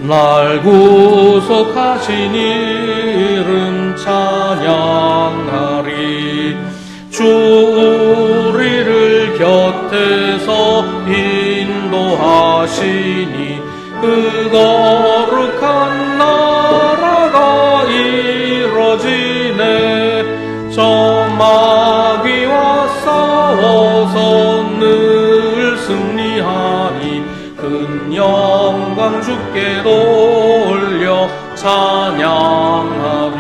날 구속하신 이름 찬양하리. 주 우리를 곁에서 인도하시니 그 거룩한 나라가 이뤄지네. 저 마귀와 싸워서 늘 승리하니 큰 영광 주께 돌려 찬양하리.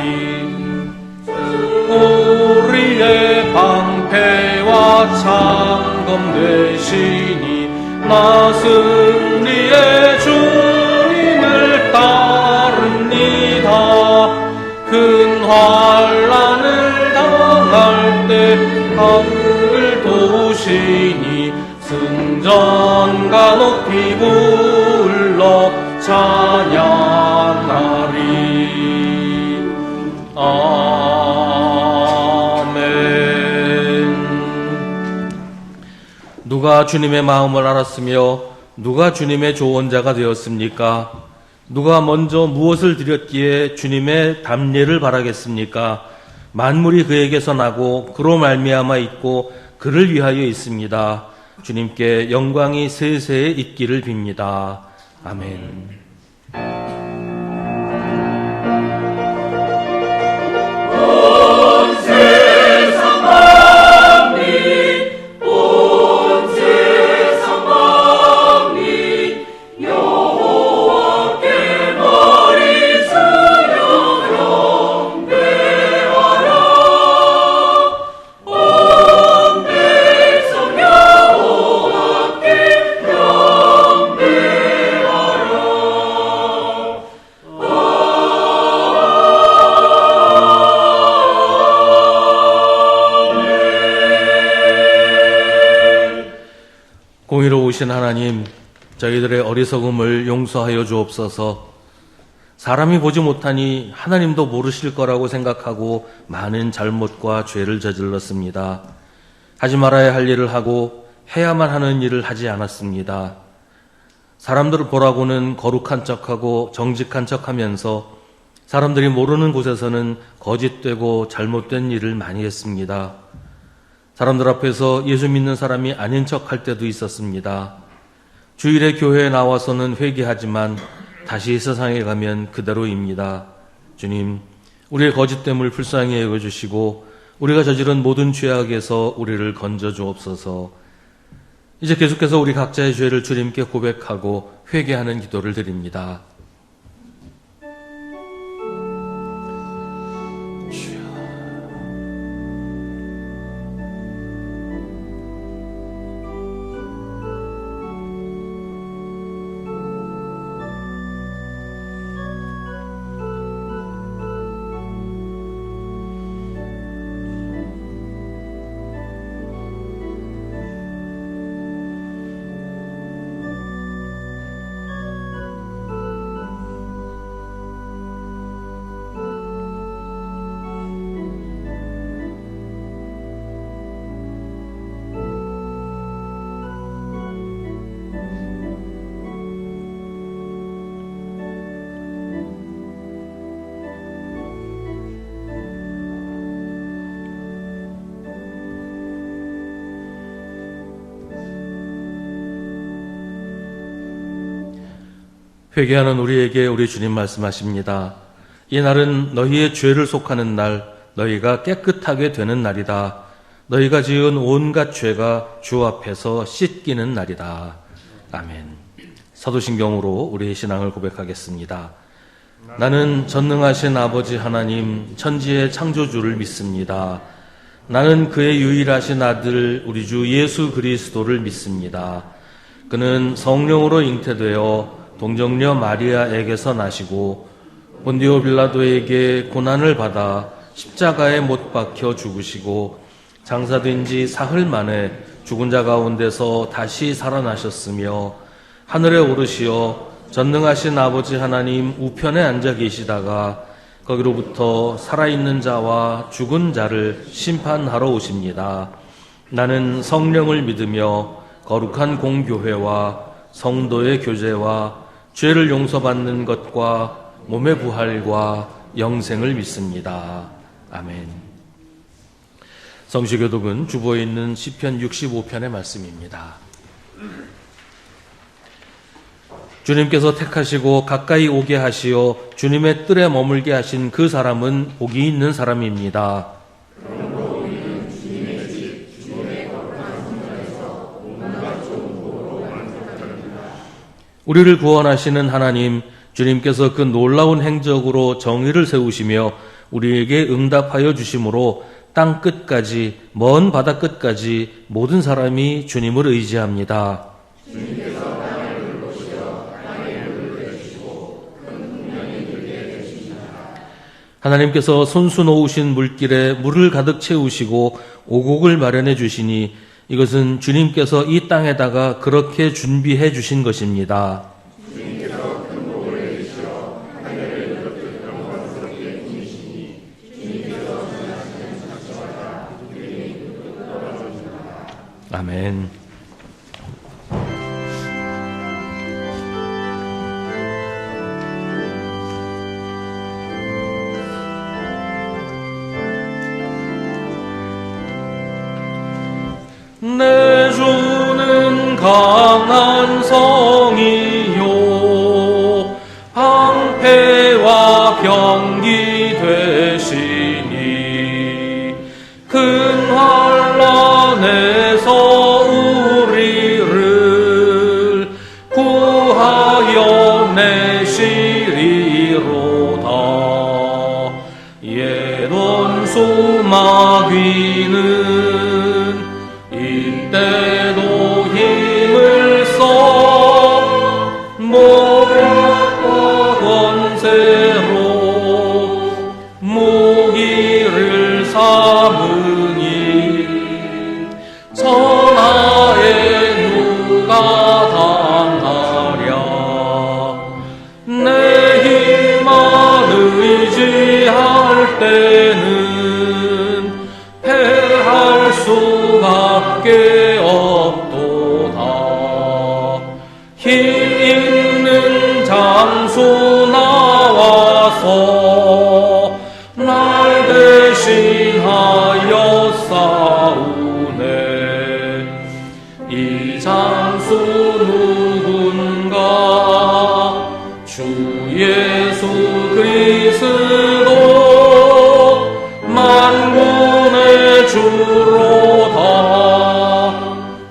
우리의 방패와 창검 되시니 나 승리의 주님을 따릅니다. 큰 환난을 당할 때 강을 도우시니 승전가 높이 불러 찬양하리. 아멘. 누가 주님의 마음을 알았으며 누가 주님의 조언자가 되었습니까? 누가 먼저 무엇을 드렸기에 주님의 담례를 바라겠습니까? 만물이 그에게서 나고 그로 말미암아 있고 그를 위하여 있습니다. 주님께 영광이 세세에 있기를 빕니다. 아멘. 공의로우신 하나님, 저희들의 어리석음을 용서하여 주옵소서. 사람이 보지 못하니 하나님도 모르실 거라고 생각하고 많은 잘못과 죄를 저질렀습니다. 하지 말아야 할 일을 하고 해야만 하는 일을 하지 않았습니다. 사람들을 보라고는 거룩한 척하고 정직한 척하면서 사람들이 모르는 곳에서는 거짓되고 잘못된 일을 많이 했습니다. 사람들 앞에서 예수 믿는 사람이 아닌 척할 때도 있었습니다. 주일에 교회에 나와서는 회개하지만 다시 세상에 가면 그대로입니다. 주님, 우리의 거짓됨을 불쌍히 여겨주시고 우리가 저지른 모든 죄악에서 우리를 건져 주옵소서. 이제 계속해서 우리 각자의 죄를 주님께 고백하고 회개하는 기도를 드립니다. 회개하는 우리에게 우리 주님 말씀하십니다. 이 날은 너희의 죄를 속하는 날, 너희가 깨끗하게 되는 날이다. 너희가 지은 온갖 죄가 주 앞에서 씻기는 날이다. 아멘. 사도신경으로 우리의 신앙을 고백하겠습니다. 나는 전능하신 아버지 하나님, 천지의 창조주를 믿습니다. 나는 그의 유일하신 아들 우리 주 예수 그리스도를 믿습니다. 그는 성령으로 잉태되어 동정녀 마리아에게서 나시고 본디오 빌라도에게 고난을 받아 십자가에 못 박혀 죽으시고 장사된 지 사흘 만에 죽은 자 가운데서 다시 살아나셨으며 하늘에 오르시어 전능하신 아버지 하나님 우편에 앉아 계시다가 거기로부터 살아있는 자와 죽은 자를 심판하러 오십니다. 나는 성령을 믿으며 거룩한 공교회와 성도의 교제와 죄를 용서받는 것과 몸의 부활과 영생을 믿습니다. 아멘. 성시교독은 주보에 있는 시편 65편의 말씀입니다. 주님께서 택하시고 가까이 오게 하시어 주님의 뜰에 머물게 하신 그 사람은 복이 있는 사람입니다. 우리를 구원하시는 하나님, 주님께서 그 놀라운 행적으로 정의를 세우시며 우리에게 응답하여 주심으로 땅 끝까지, 먼 바다 끝까지 모든 사람이 주님을 의지합니다. 하나님께서 손수 놓으신 물길에 물을 가득 채우시고 오곡을 마련해 주시니 이것은 주님께서 이 땅에다가 그렇게 준비해 주신 것입니다. 아멘. 내 주는 강한 성이요 방패와 병기 되시니 큰 환난에서 우리를 구하여 내시리로다. 옛원수 마귀는 이때도 힘을 써 모략과 권세로 무기를 삼으니 천하에 누가 당하랴. 내 힘만 의지할 때는 패할 수밖에 없도다. 힘 있는 장수 나와서 날 대신하여 싸우네. 이 장수 누군가? 주 예수 그리스도 만군의 주로다.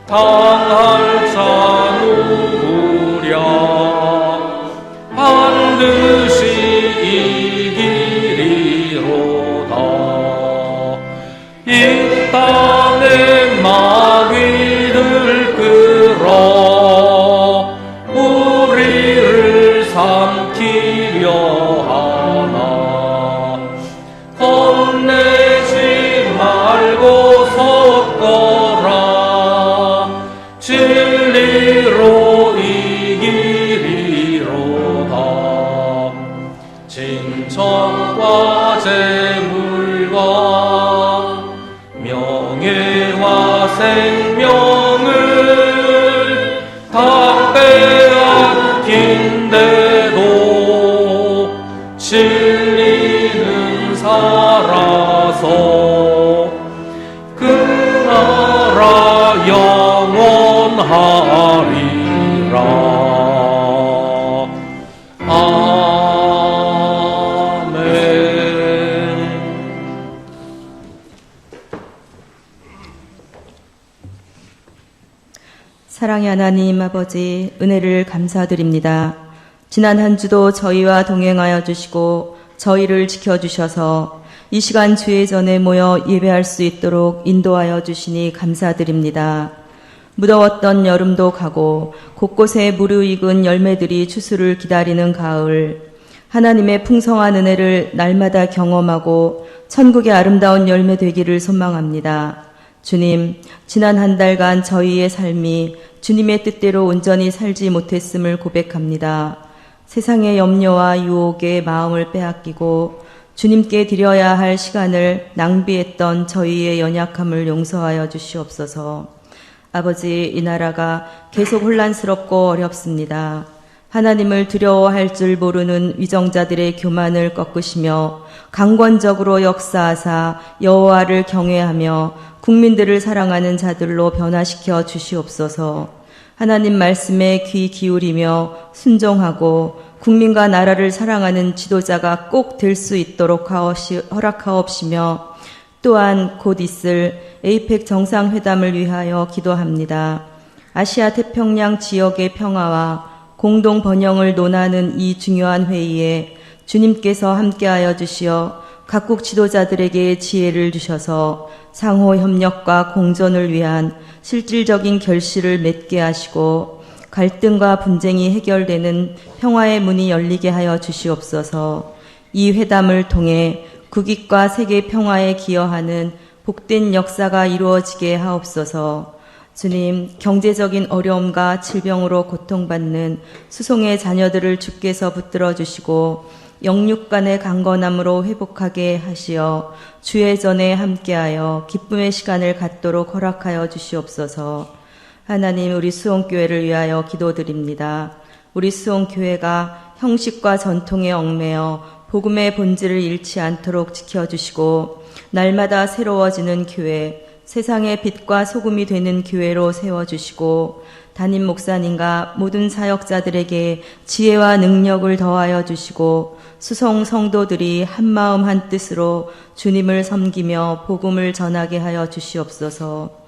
당할 자 누구랴? 반드시 이기리로다. 이 땅의 마귀들 끌어 우리를 삼키려 하나. 겁내지 말고 섰거라. 진리로 이기리로다. 진천과 재물과 명예와 생명을 다 빼앗긴데도 진리는 살아서 그 나라 영원하리라. 사랑의 하나님 아버지, 은혜를 감사드립니다. 지난 한 주도 저희와 동행하여 주시고 저희를 지켜주셔서 이 시간 주의 전에 모여 예배할 수 있도록 인도하여 주시니 감사드립니다. 무더웠던 여름도 가고 곳곳에 무르익은 열매들이 추수를 기다리는 가을, 하나님의 풍성한 은혜를 날마다 경험하고 천국의 아름다운 열매 되기를 소망합니다. 주님, 지난 한 달간 저희의 삶이 주님의 뜻대로 온전히 살지 못했음을 고백합니다. 세상의 염려와 유혹에 마음을 빼앗기고 주님께 드려야 할 시간을 낭비했던 저희의 연약함을 용서하여 주시옵소서. 아버지, 이 나라가 계속 혼란스럽고 어렵습니다. 하나님을 두려워할 줄 모르는 위정자들의 교만을 꺾으시며 강권적으로 역사하사 여호와를 경외하며 국민들을 사랑하는 자들로 변화시켜 주시옵소서. 하나님 말씀에 귀 기울이며 순종하고 국민과 나라를 사랑하는 지도자가 꼭 될 수 있도록 허락하옵시며 또한 곧 있을 에이펙 정상회담을 위하여 기도합니다. 아시아 태평양 지역의 평화와 공동 번영을 논하는 이 중요한 회의에 주님께서 함께하여 주시어 각국 지도자들에게 지혜를 주셔서 상호 협력과 공존을 위한 실질적인 결실을 맺게 하시고 갈등과 분쟁이 해결되는 평화의 문이 열리게 하여 주시옵소서. 이 회담을 통해 국익과 세계 평화에 기여하는 복된 역사가 이루어지게 하옵소서. 주님, 경제적인 어려움과 질병으로 고통받는 수송의 자녀들을 주께서 붙들어 주시고 영육 간의 강건함으로 회복하게 하시어 주의 전에 함께하여 기쁨의 시간을 갖도록 허락하여 주시옵소서. 하나님, 우리 수원교회를 위하여 기도드립니다. 우리 수원교회가 형식과 전통에 얽매여 복음의 본질을 잃지 않도록 지켜주시고 날마다 새로워지는 교회, 세상의 빛과 소금이 되는 교회로 세워주시고 담임 목사님과 모든 사역자들에게 지혜와 능력을 더하여 주시고 수송 성도들이 한마음 한뜻으로 주님을 섬기며 복음을 전하게 하여 주시옵소서.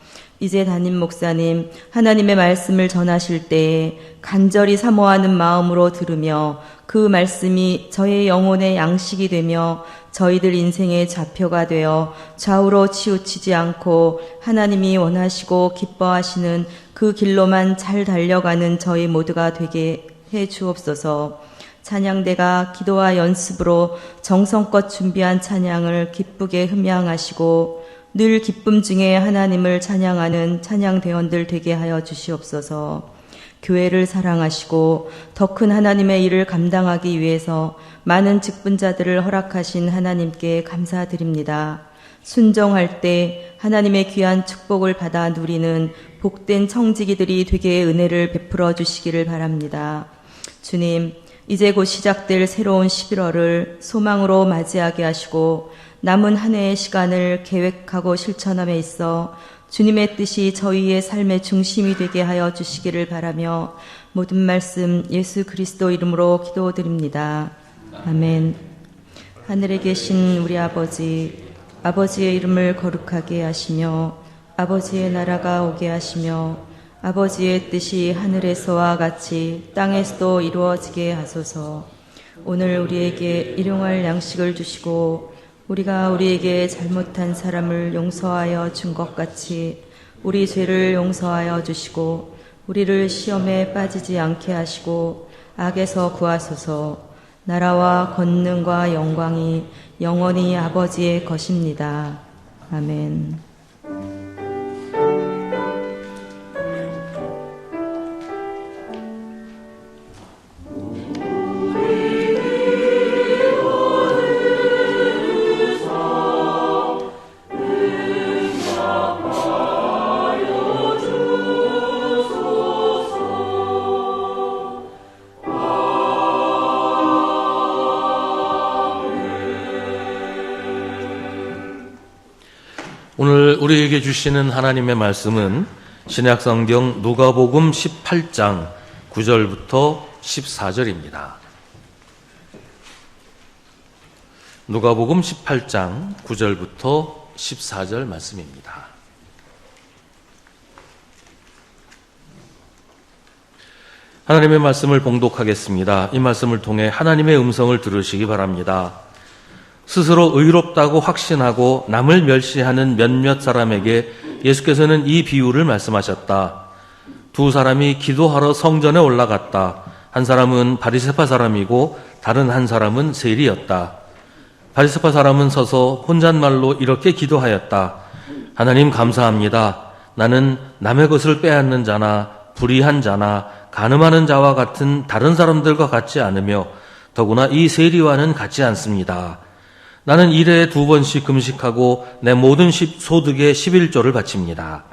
이제 담임 목사님, 하나님의 말씀을 전하실 때에 간절히 사모하는 마음으로 들으며 그 말씀이 저의 영혼의 양식이 되며 저희들 인생의 좌표가 되어 좌우로 치우치지 않고 하나님이 원하시고 기뻐하시는 그 길로만 잘 달려가는 저희 모두가 되게 해 주옵소서. 찬양대가 기도와 연습으로 정성껏 준비한 찬양을 기쁘게 흠양하시고 늘 기쁨 중에 하나님을 찬양하는 찬양대원들 되게 하여 주시옵소서. 교회를 사랑하시고 더 큰 하나님의 일을 감당하기 위해서 많은 직분자들을 허락하신 하나님께 감사드립니다. 순종할 때 하나님의 귀한 축복을 받아 누리는 복된 청지기들이 되게 은혜를 베풀어 주시기를 바랍니다. 주님, 이제 곧 시작될 새로운 11월을 소망으로 맞이하게 하시고 남은 한 해의 시간을 계획하고 실천함에 있어 주님의 뜻이 저희의 삶의 중심이 되게 하여 주시기를 바라며 모든 말씀 예수 그리스도 이름으로 기도드립니다. 아멘. 하늘에 계신 우리 아버지, 아버지의 이름을 거룩하게 하시며 아버지의 나라가 오게 하시며 아버지의 뜻이 하늘에서와 같이 땅에서도 이루어지게 하소서. 오늘 우리에게 일용할 양식을 주시고 우리가 우리에게 잘못한 사람을 용서하여 준 것 같이 우리 죄를 용서하여 주시고 우리를 시험에 빠지지 않게 하시고 악에서 구하소서. 나라와 권능과 영광이 영원히 아버지의 것입니다. 아멘. 오늘 우리에게 주시는 하나님의 말씀은 신약성경 누가복음 18장 9절부터 14절입니다. 누가복음 18장 9절부터 14절 말씀입니다. 하나님의 말씀을 봉독하겠습니다. 이 말씀을 통해 하나님의 음성을 들으시기 바랍니다. 스스로 의롭다고 확신하고 남을 멸시하는 몇몇 사람에게 예수께서는 이 비유를 말씀하셨다. 두 사람이 기도하러 성전에 올라갔다. 한 사람은 바리새파 사람이고 다른 한 사람은 세리였다. 바리새파 사람은 서서 혼잣말로 이렇게 기도하였다. 하나님 감사합니다. 나는 남의 것을 빼앗는 자나 불의한 자나 간음하는 자와 같은 다른 사람들과 같지 않으며 더구나 이 세리와는 같지 않습니다. 나는 일에 2번씩 금식하고 내 모든 소득의 11조를 바칩니다.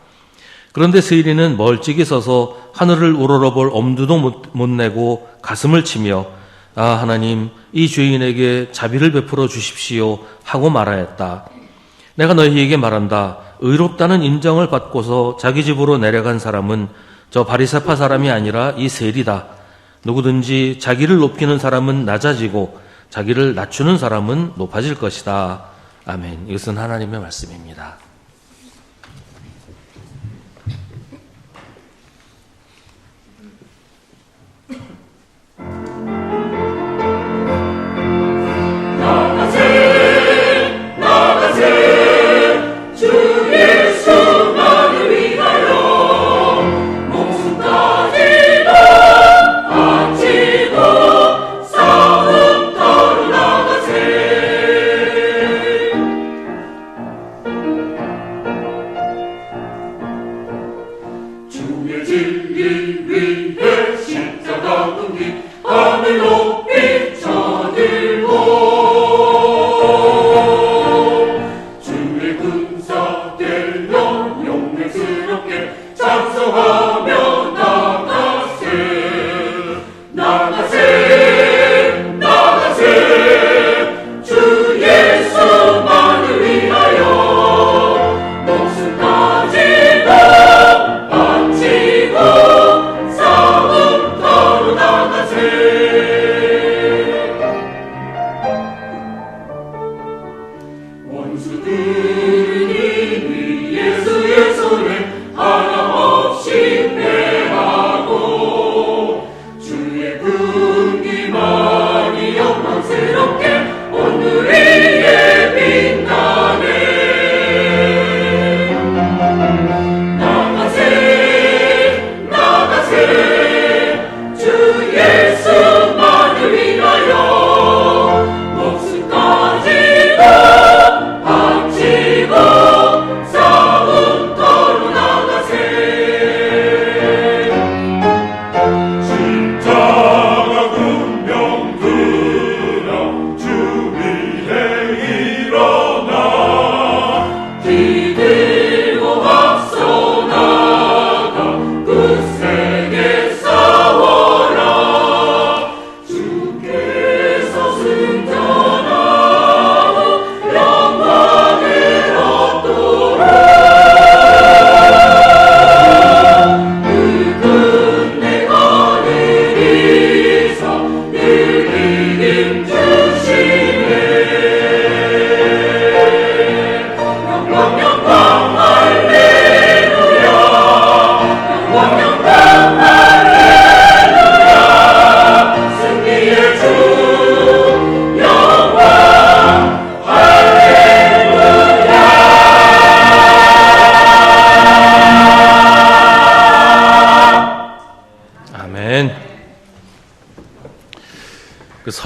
그런데 세일이는 멀찍이 서서 하늘을 우러러볼 엄두도 못 내고 가슴을 치며 아 하나님 이 죄인에게 자비를 베풀어 주십시오 하고 말하였다. 내가 너희에게 말한다. 의롭다는 인정을 받고서 자기 집으로 내려간 사람은 저 바리새파 사람이 아니라 이 세일이다. 누구든지 자기를 높이는 사람은 낮아지고 자기를 낮추는 사람은 높아질 것이다. 아멘. 이것은 하나님의 말씀입니다.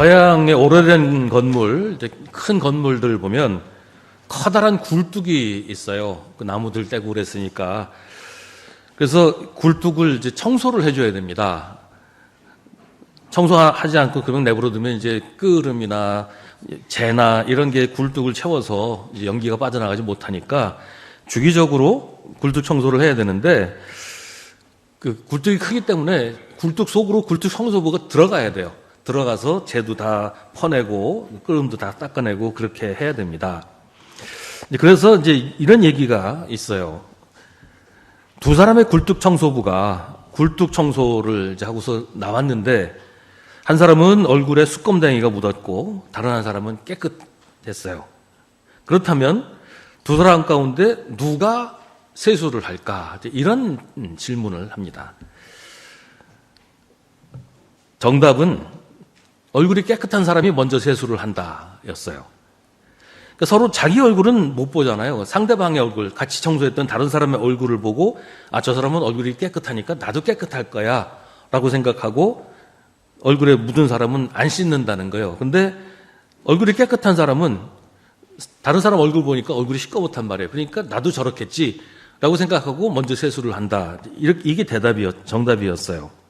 서양의 오래된 건물, 큰 건물들 보면 커다란 굴뚝이 있어요. 그 나무들 떼고 그랬으니까. 그래서 굴뚝을 이제 청소를 해줘야 됩니다. 청소하지 않고 그냥 내버려두면 이제 끄름이나 재나 이런 게 굴뚝을 채워서 이제 연기가 빠져나가지 못하니까 주기적으로 굴뚝 청소를 해야 되는데 그 굴뚝이 크기 때문에 굴뚝 속으로 굴뚝 청소부가 들어가야 돼요. 들어가서 재도 다 퍼내고 끓음도 다 닦아내고 그렇게 해야 됩니다. 그래서 이제 이런 얘기가 있어요. 두 사람의 굴뚝 청소부가 굴뚝 청소를 이제 하고서 나왔는데 한 사람은 얼굴에 수검댕이가 묻었고 다른 한 사람은 깨끗했어요. 그렇다면 두 사람 가운데 누가 세수를 할까? 이런 질문을 합니다. 정답은 얼굴이 깨끗한 사람이 먼저 세수를 한다 였어요. 그러니까 서로 자기 얼굴은 못 보잖아요. 상대방의 얼굴, 같이 청소했던 다른 사람의 얼굴을 보고 아, 저 사람은 얼굴이 깨끗하니까 나도 깨끗할 거야 라고 생각하고 얼굴에 묻은 사람은 안 씻는다는 거예요. 근데 얼굴이 깨끗한 사람은 다른 사람 얼굴 보니까 얼굴이 시꺼멓단 말이에요. 그러니까 나도 저렇겠지 라고 생각하고 먼저 세수를 한다. 이게 정답이었어요.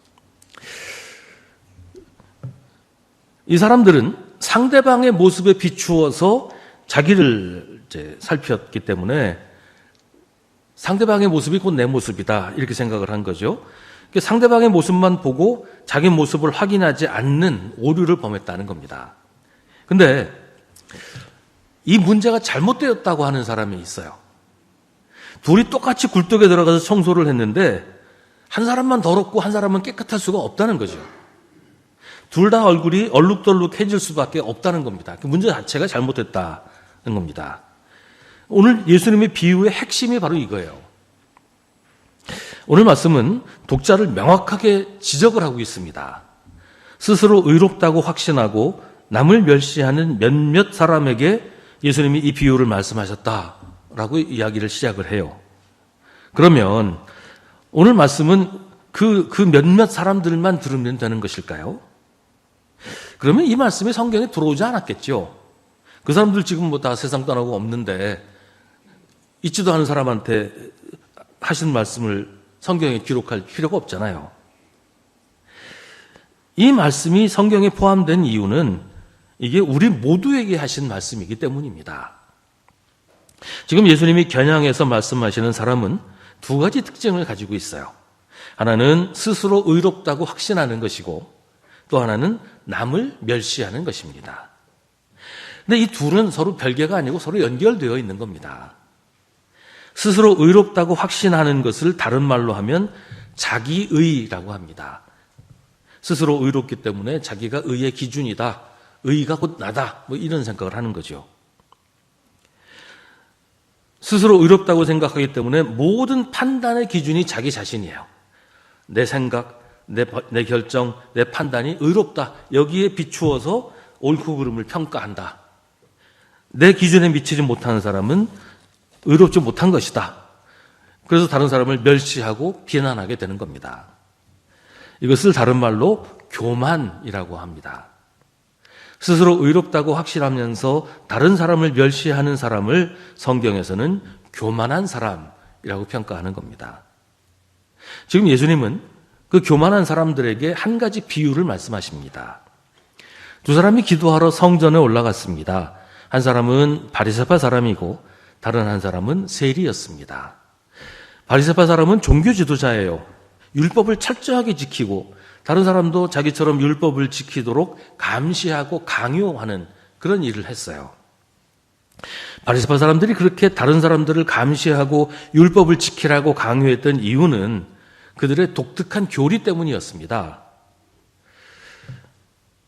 이 사람들은 상대방의 모습에 비추어서 자기를 이제 살폈기 때문에 상대방의 모습이 곧 내 모습이다. 이렇게 생각을 한 거죠. 상대방의 모습만 보고 자기 모습을 확인하지 않는 오류를 범했다는 겁니다. 근데 이 문제가 잘못되었다고 하는 사람이 있어요. 둘이 똑같이 굴뚝에 들어가서 청소를 했는데 한 사람만 더럽고 한 사람은 깨끗할 수가 없다는 거죠. 둘 다 얼굴이 얼룩덜룩해질 수밖에 없다는 겁니다. 그 문제 자체가 잘못됐다는 겁니다. 오늘 예수님의 비유의 핵심이 바로 이거예요. 오늘 말씀은 독자를 명확하게 지적을 하고 있습니다. 스스로 의롭다고 확신하고 남을 멸시하는 몇몇 사람에게 예수님이 이 비유를 말씀하셨다라고 이야기를 시작을 해요. 그러면 오늘 말씀은 그 몇몇 사람들만 들으면 되는 것일까요? 그러면 이 말씀이 성경에 들어오지 않았겠죠. 그 사람들 지금 뭐 다 세상 떠나고 없는데 있지도 않은 사람한테 하신 말씀을 성경에 기록할 필요가 없잖아요. 이 말씀이 성경에 포함된 이유는 이게 우리 모두에게 하신 말씀이기 때문입니다. 지금 예수님이 겨냥해서 말씀하시는 사람은 두 가지 특징을 가지고 있어요. 하나는 스스로 의롭다고 확신하는 것이고 또 하나는 남을 멸시하는 것입니다. 근데 이 둘은 서로 별개가 아니고 서로 연결되어 있는 겁니다. 스스로 의롭다고 확신하는 것을 다른 말로 하면 자기의라고 합니다. 스스로 의롭기 때문에 자기가 의의 기준이다. 의가 곧 나다. 뭐 이런 생각을 하는 거죠. 스스로 의롭다고 생각하기 때문에 모든 판단의 기준이 자기 자신이에요. 내 생각, 내 결정, 내 판단이 의롭다. 여기에 비추어서 옳고 그름을 평가한다. 내 기준에 미치지 못하는 사람은 의롭지 못한 것이다. 그래서 다른 사람을 멸시하고 비난하게 되는 겁니다. 이것을 다른 말로 교만이라고 합니다. 스스로 의롭다고 확신하면서 다른 사람을 멸시하는 사람을 성경에서는 교만한 사람이라고 평가하는 겁니다. 지금 예수님은 그 교만한 사람들에게 한 가지 비유를 말씀하십니다. 두 사람이 기도하러 성전에 올라갔습니다. 한 사람은 바리새파 사람이고 다른 한 사람은 세리였습니다. 바리새파 사람은 종교 지도자예요. 율법을 철저하게 지키고 다른 사람도 자기처럼 율법을 지키도록 감시하고 강요하는 그런 일을 했어요. 바리새파 사람들이 그렇게 다른 사람들을 감시하고 율법을 지키라고 강요했던 이유는 그들의 독특한 교리 때문이었습니다.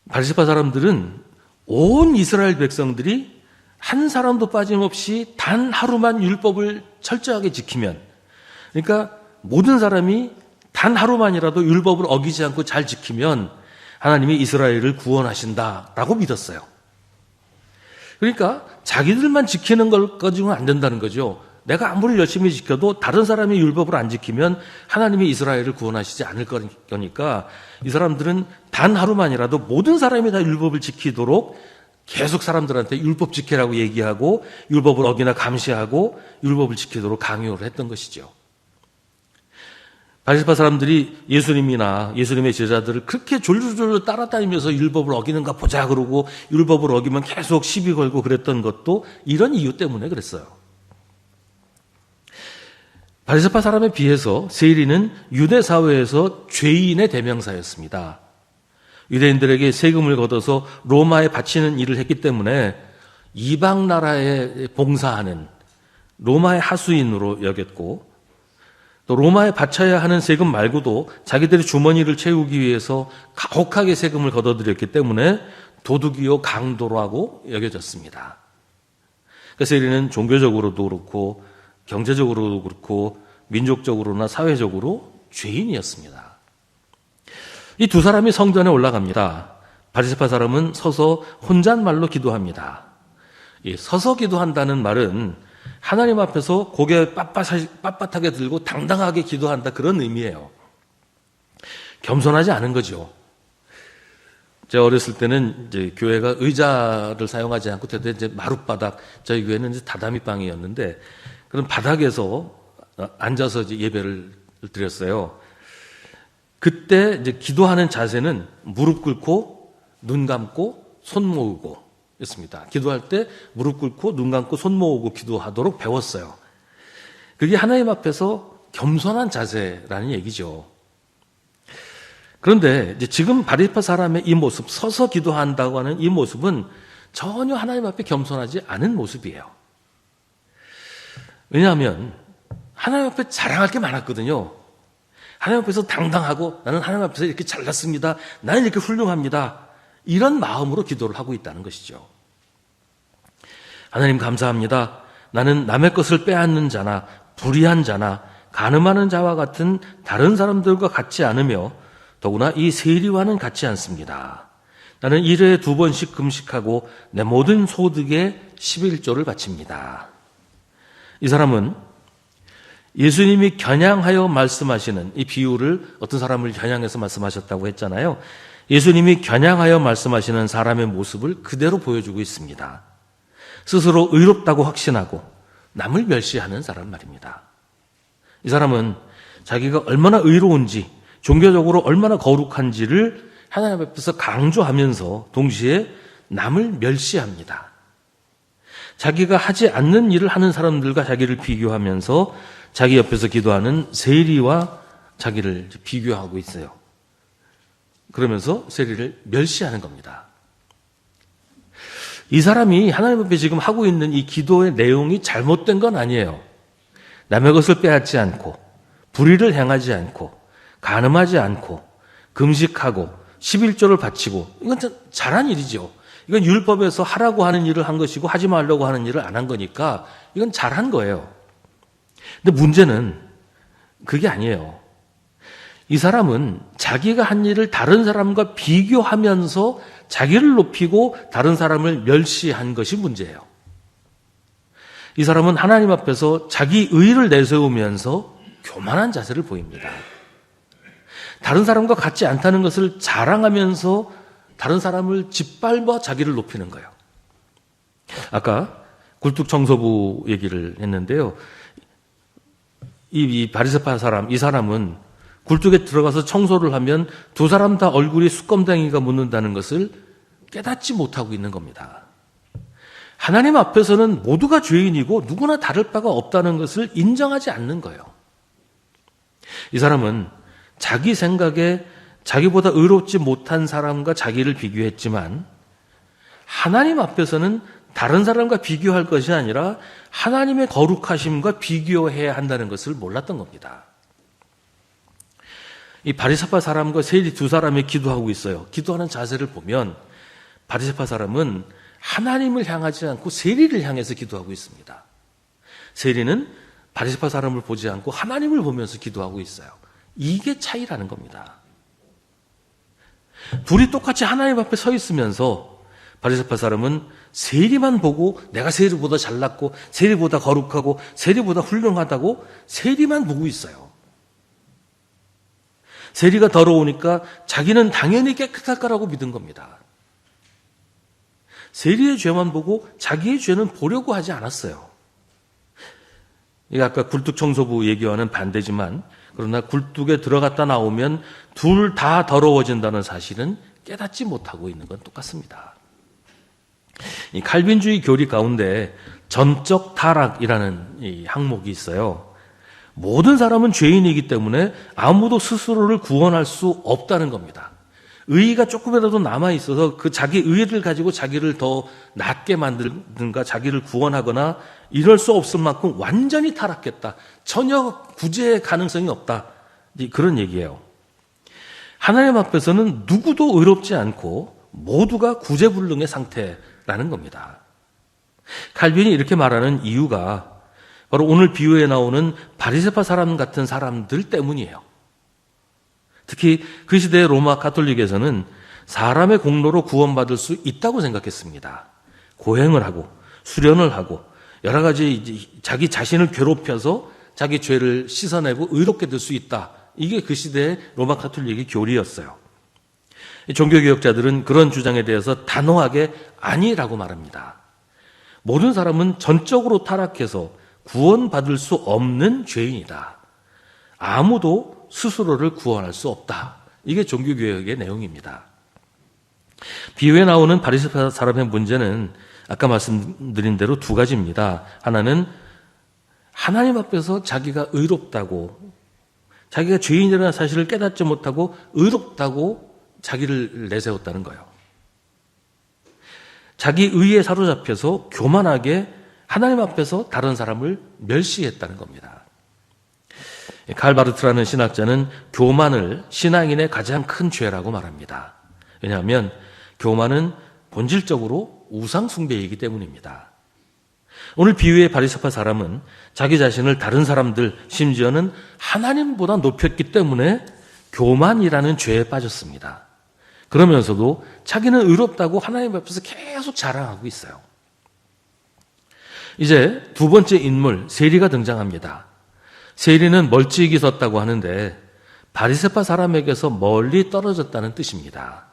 바리새파 사람들은 온 이스라엘 백성들이 한 사람도 빠짐없이 단 하루만 율법을 철저하게 지키면, 그러니까 모든 사람이 단 하루만이라도 율법을 어기지 않고 잘 지키면 하나님이 이스라엘을 구원하신다라고 믿었어요. 그러니까 자기들만 지키는 걸 가지고는 안 된다는 거죠. 내가 아무리 열심히 지켜도 다른 사람이 율법을 안 지키면 하나님이 이스라엘을 구원하시지 않을 거니까 이 사람들은 단 하루만이라도 모든 사람이 다 율법을 지키도록 계속 사람들한테 율법 지키라고 얘기하고 율법을 어기나 감시하고 율법을 지키도록 강요를 했던 것이죠. 바리새파 사람들이 예수님이나 예수님의 제자들을 그렇게 졸졸졸 따라다니면서 율법을 어기는가 보자 그러고 율법을 어기면 계속 시비 걸고 그랬던 것도 이런 이유 때문에 그랬어요. 바리새파 사람에 비해서 세리는 유대 사회에서 죄인의 대명사였습니다. 유대인들에게 세금을 걷어서 로마에 바치는 일을 했기 때문에 이방 나라에 봉사하는 로마의 하수인으로 여겼고, 또 로마에 바쳐야 하는 세금 말고도 자기들의 주머니를 채우기 위해서 가혹하게 세금을 걷어들였기 때문에 도둑이요 강도라고 여겨졌습니다. 그래서 세리는 종교적으로도 그렇고 경제적으로도 그렇고 민족적으로나 사회적으로 죄인이었습니다. 이 두 사람이 성전에 올라갑니다. 바리새파 사람은 서서 혼잣말로 기도합니다. 이 서서 기도한다는 말은 하나님 앞에서 고개 빳빳하게 들고 당당하게 기도한다, 그런 의미예요. 겸손하지 않은 거죠. 제가 어렸을 때는 이제 교회가 의자를 사용하지 않고 대대 이제 마룻바닥, 저희 교회는 이제 다다미방이었는데 그런 바닥에서 앉아서 이제 예배를 드렸어요. 그때 이제 기도하는 자세는 무릎 꿇고 눈 감고 손 모으고 였습니다. 기도할 때 무릎 꿇고 눈 감고 손 모으고 기도하도록 배웠어요. 그게 하나님 앞에서 겸손한 자세라는 얘기죠. 그런데 이제 지금 바리새파 사람의 이 모습, 서서 기도한다고 하는 이 모습은 전혀 하나님 앞에 겸손하지 않은 모습이에요. 왜냐하면 하나님 앞에 자랑할 게 많았거든요. 하나님 앞에서 당당하고 나는 하나님 앞에서 이렇게 잘났습니다. 나는 이렇게 훌륭합니다. 이런 마음으로 기도를 하고 있다는 것이죠. 하나님 감사합니다. 나는 남의 것을 빼앗는 자나 불의한 자나 간음하는 자와 같은 다른 사람들과 같지 않으며 더구나 이 세리와는 같지 않습니다. 나는 1회에 2번씩 금식하고 내 모든 소득의 11조를 바칩니다. 이 사람은 예수님이 겨냥하여 말씀하시는 이 비유를 어떤 사람을 겨냥해서 말씀하셨다고 했잖아요. 예수님이 겨냥하여 말씀하시는 사람의 모습을 그대로 보여주고 있습니다. 스스로 의롭다고 확신하고 남을 멸시하는 사람 말입니다. 이 사람은 자기가 얼마나 의로운지, 종교적으로 얼마나 거룩한지를 하나님 앞에서 강조하면서 동시에 남을 멸시합니다. 자기가 하지 않는 일을 하는 사람들과 자기를 비교하면서 자기 옆에서 기도하는 세리와 자기를 비교하고 있어요. 그러면서 세리를 멸시하는 겁니다. 이 사람이 하나님 앞에 지금 하고 있는 이 기도의 내용이 잘못된 건 아니에요. 남의 것을 빼앗지 않고 불의를 행하지 않고 간음하지 않고 금식하고 11조를 바치고 이건 잘한 일이죠. 이건 율법에서 하라고 하는 일을 한 것이고 하지 말라고 하는 일을 안 한 거니까 이건 잘한 거예요. 근데 문제는 그게 아니에요. 이 사람은 자기가 한 일을 다른 사람과 비교하면서 자기를 높이고 다른 사람을 멸시한 것이 문제예요. 이 사람은 하나님 앞에서 자기 의를 내세우면서 교만한 자세를 보입니다. 다른 사람과 같지 않다는 것을 자랑하면서 다른 사람을 짓밟아 자기를 높이는 거예요. 아까 굴뚝청소부 얘기를 했는데요. 이 바리새파 사람, 이 사람은 굴뚝에 들어가서 청소를 하면 두 사람 다 얼굴이 수검댕이가 묻는다는 것을 깨닫지 못하고 있는 겁니다. 하나님 앞에서는 모두가 죄인이고 누구나 다를 바가 없다는 것을 인정하지 않는 거예요. 이 사람은 자기 생각에 자기보다 의롭지 못한 사람과 자기를 비교했지만 하나님 앞에서는 다른 사람과 비교할 것이 아니라 하나님의 거룩하심과 비교해야 한다는 것을 몰랐던 겁니다. 이 바리새파 사람과 세리 두 사람이 기도하고 있어요. 기도하는 자세를 보면 바리새파 사람은 하나님을 향하지 않고 세리를 향해서 기도하고 있습니다. 세리는 바리새파 사람을 보지 않고 하나님을 보면서 기도하고 있어요. 이게 차이라는 겁니다. 둘이 똑같이 하나님 앞에 서 있으면서 바리새파 사람은 세리만 보고 내가 세리보다 잘났고 세리보다 거룩하고 세리보다 훌륭하다고 세리만 보고 있어요. 세리가 더러우니까 자기는 당연히 깨끗할 거라고 믿은 겁니다. 세리의 죄만 보고 자기의 죄는 보려고 하지 않았어요. 이게 아까 굴뚝 청소부 얘기와는 반대지만 그러나 굴뚝에 들어갔다 나오면 둘 다 더러워진다는 사실은 깨닫지 못하고 있는 건 똑같습니다. 이 칼빈주의 교리 가운데 전적 타락이라는 이 항목이 있어요. 모든 사람은 죄인이기 때문에 아무도 스스로를 구원할 수 없다는 겁니다. 의의가 조금이라도 남아있어서 그 자기 의의를 가지고 자기를 더 낫게 만들든가 자기를 구원하거나 이럴 수 없을 만큼 완전히 타락했다. 전혀 구제의 가능성이 없다. 그런 얘기예요. 하나님 앞에서는 누구도 의롭지 않고 모두가 구제불능의 상태라는 겁니다. 칼빈이 이렇게 말하는 이유가 바로 오늘 비유에 나오는 바리새파 사람 같은 사람들 때문이에요. 특히 그 시대의 로마 가톨릭에서는 사람의 공로로 구원받을 수 있다고 생각했습니다. 고행을 하고 수련을 하고 여러 가지 자기 자신을 괴롭혀서 자기 죄를 씻어내고 의롭게 될 수 있다. 이게 그 시대의 로마 가톨릭의 교리였어요. 종교개혁자들은 그런 주장에 대해서 단호하게 아니라고 말합니다. 모든 사람은 전적으로 타락해서 구원받을 수 없는 죄인이다. 아무도 스스로를 구원할 수 없다. 이게 종교개혁의 내용입니다. 비유에 나오는 바리새파 사람의 문제는 아까 말씀드린 대로 두 가지입니다. 하나는 하나님 앞에서 자기가 의롭다고, 자기가 죄인이라는 사실을 깨닫지 못하고 의롭다고 자기를 내세웠다는 거예요. 자기 의에 사로잡혀서 교만하게 하나님 앞에서 다른 사람을 멸시했다는 겁니다. 칼 바르트라는 신학자는 교만을 신앙인의 가장 큰 죄라고 말합니다. 왜냐하면 교만은 본질적으로 우상 숭배이기 때문입니다. 오늘 비유의 바리새파 사람은 자기 자신을 다른 사람들, 심지어는 하나님보다 높였기 때문에 교만이라는 죄에 빠졌습니다. 그러면서도 자기는 의롭다고 하나님 앞에서 계속 자랑하고 있어요. 이제 두 번째 인물 세리가 등장합니다. 세리는 멀찍이 섰다고 하는데 바리새파 사람에게서 멀리 떨어졌다는 뜻입니다.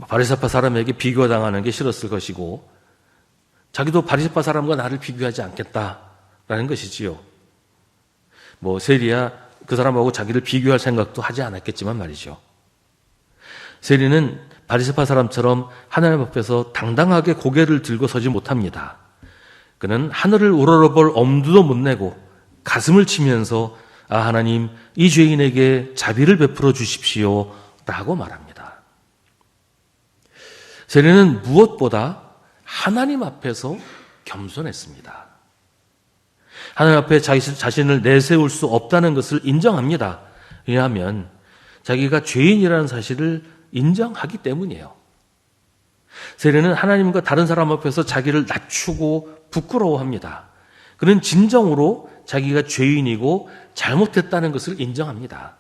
바리새파 사람에게 비교당하는 게 싫었을 것이고 자기도 바리새파 사람과 나를 비교하지 않겠다라는 것이지요. 세리야 그 사람하고 자기를 비교할 생각도 하지 않았겠지만 말이죠. 세리는 바리새파 사람처럼 하나님 앞에서 당당하게 고개를 들고 서지 못합니다. 그는 하늘을 우러러볼 엄두도 못 내고 가슴을 치면서 하나님 이 죄인에게 자비를 베풀어 주십시오 라고 말합니다. 세리는 무엇보다 하나님 앞에서 겸손했습니다. 하나님 앞에 자기 자신을 내세울 수 없다는 것을 인정합니다. 왜냐하면 자기가 죄인이라는 사실을 인정하기 때문이에요. 세리는 하나님과 다른 사람 앞에서 자기를 낮추고 부끄러워합니다. 그는 진정으로 자기가 죄인이고 잘못했다는 것을 인정합니다.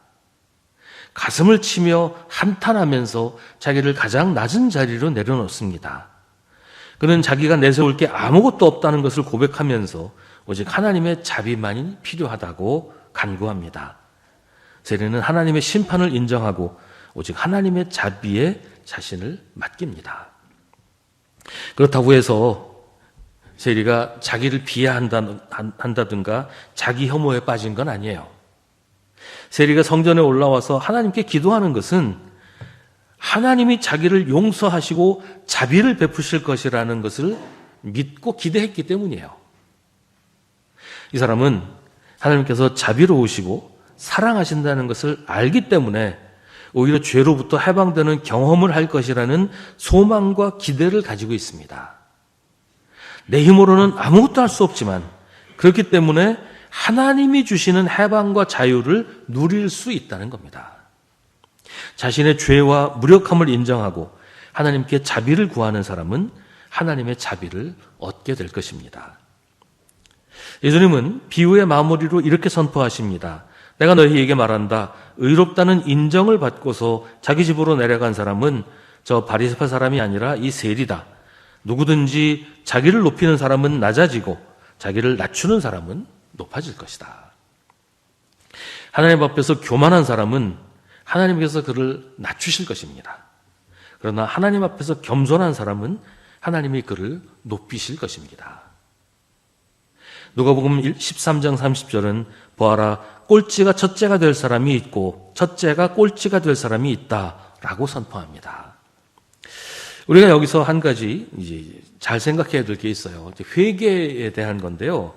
가슴을 치며 한탄하면서 자기를 가장 낮은 자리로 내려놓습니다. 그는 자기가 내세울 게 아무것도 없다는 것을 고백하면서 오직 하나님의 자비만이 필요하다고 간구합니다. 세리는 하나님의 심판을 인정하고 오직 하나님의 자비에 자신을 맡깁니다. 그렇다고 해서 세리가 자기를 비하한다든가 자기 혐오에 빠진 건 아니에요. 세리가 성전에 올라와서 하나님께 기도하는 것은 하나님이 자기를 용서하시고 자비를 베푸실 것이라는 것을 믿고 기대했기 때문이에요. 이 사람은 하나님께서 자비로우시고 사랑하신다는 것을 알기 때문에 오히려 죄로부터 해방되는 경험을 할 것이라는 소망과 기대를 가지고 있습니다. 내 힘으로는 아무것도 할 수 없지만 그렇기 때문에 하나님이 주시는 해방과 자유를 누릴 수 있다는 겁니다. 자신의 죄와 무력함을 인정하고 하나님께 자비를 구하는 사람은 하나님의 자비를 얻게 될 것입니다. 예수님은 비유의 마무리로 이렇게 선포하십니다. 내가 너희에게 말한다. 의롭다는 인정을 받고서 자기 집으로 내려간 사람은 저 바리새파 사람이 아니라 이 세리다. 누구든지 자기를 높이는 사람은 낮아지고 자기를 낮추는 사람은 높아질 것이다. 하나님 앞에서 교만한 사람은 하나님께서 그를 낮추실 것입니다. 그러나 하나님 앞에서 겸손한 사람은 하나님이 그를 높이실 것입니다. 누가복음 13장 30절은 보아라 꼴찌가 첫째가 될 사람이 있고 첫째가 꼴찌가 될 사람이 있다라고 선포합니다. 우리가 여기서 한 가지 이제 잘 생각해야 될 게 있어요. 회개에 대한 건데요.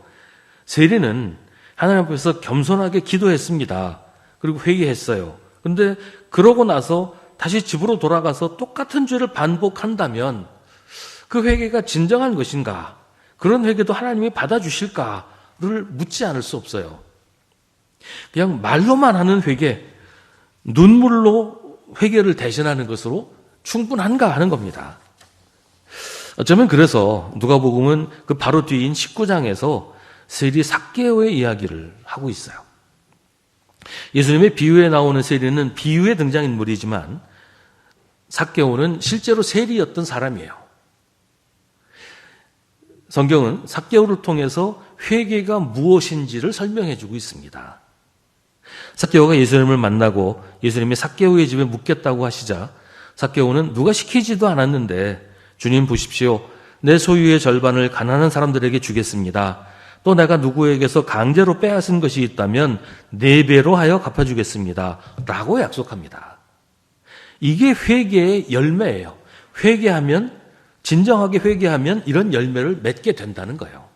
세리는 하나님 앞에서 겸손하게 기도했습니다. 그리고 회개했어요. 그런데 그러고 나서 다시 집으로 돌아가서 똑같은 죄를 반복한다면 그 회개가 진정한 것인가? 그런 회개도 하나님이 받아주실까를 묻지 않을 수 없어요. 그냥 말로만 하는 회개, 눈물로 회개를 대신하는 것으로 충분한가 하는 겁니다. 어쩌면 그래서 누가복음은 그 바로 뒤인 19장에서 세리 삭개오의 이야기를 하고 있어요. 예수님의 비유에 나오는 세리는 비유의 등장인물이지만 삭개오는 실제로 세리였던 사람이에요. 성경은 삭개오를 통해서 회개가 무엇인지를 설명해 주고 있습니다. 삭개오가 예수님을 만나고 예수님이 삭개오의 집에 묵겠다고 하시자 삭개오는 누가 시키지도 않았는데 주님 보십시오. 내 소유의 절반을 가난한 사람들에게 주겠습니다. 또 내가 누구에게서 강제로 빼앗은 것이 있다면 4배로 하여 갚아주겠습니다. 라고 약속합니다. 이게 회개의 열매예요. 진정하게 회개하면 이런 열매를 맺게 된다는 거예요.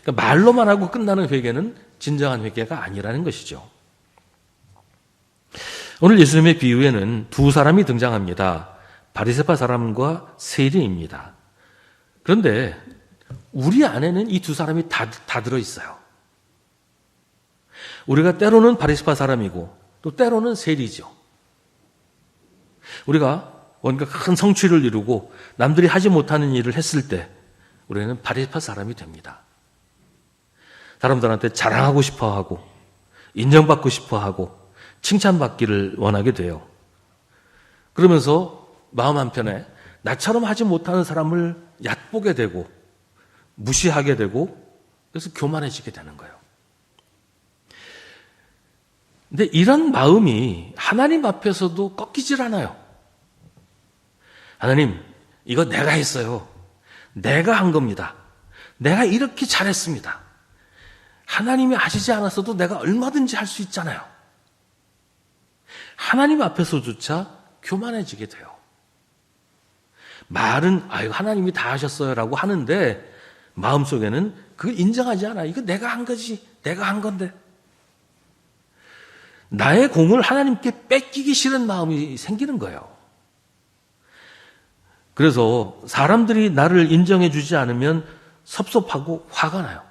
그러니까 말로만 하고 끝나는 회개는 진정한 회개가 아니라는 것이죠. 오늘 예수님의 비유에는 두 사람이 등장합니다. 바리새파 사람과 세리입니다. 그런데 우리 안에는 이 두 사람이 다 들어있어요. 우리가 때로는 바리새파 사람이고 또 때로는 세리죠. 우리가 뭔가 큰 성취를 이루고 남들이 하지 못하는 일을 했을 때 우리는 바리새파 사람이 됩니다. 사람들한테 자랑하고 싶어하고 인정받고 싶어하고 칭찬받기를 원하게 돼요. 그러면서 마음 한편에 나처럼 하지 못하는 사람을 얕보게 되고 무시하게 되고 그래서 교만해지게 되는 거예요. 근데 이런 마음이 하나님 앞에서도 꺾이질 않아요. 하나님, 이거 내가 했어요. 내가 한 겁니다. 내가 이렇게 잘했습니다. 하나님이 하시지 않았어도 내가 얼마든지 할 수 있잖아요. 하나님 앞에서조차 교만해지게 돼요. 말은 아유 하나님이 다 하셨어요라고 하는데 마음속에는 그걸 인정하지 않아. 이거 내가 한 거지. 내가 한 건데. 나의 공을 하나님께 뺏기기 싫은 마음이 생기는 거예요. 그래서 사람들이 나를 인정해 주지 않으면 섭섭하고 화가 나요.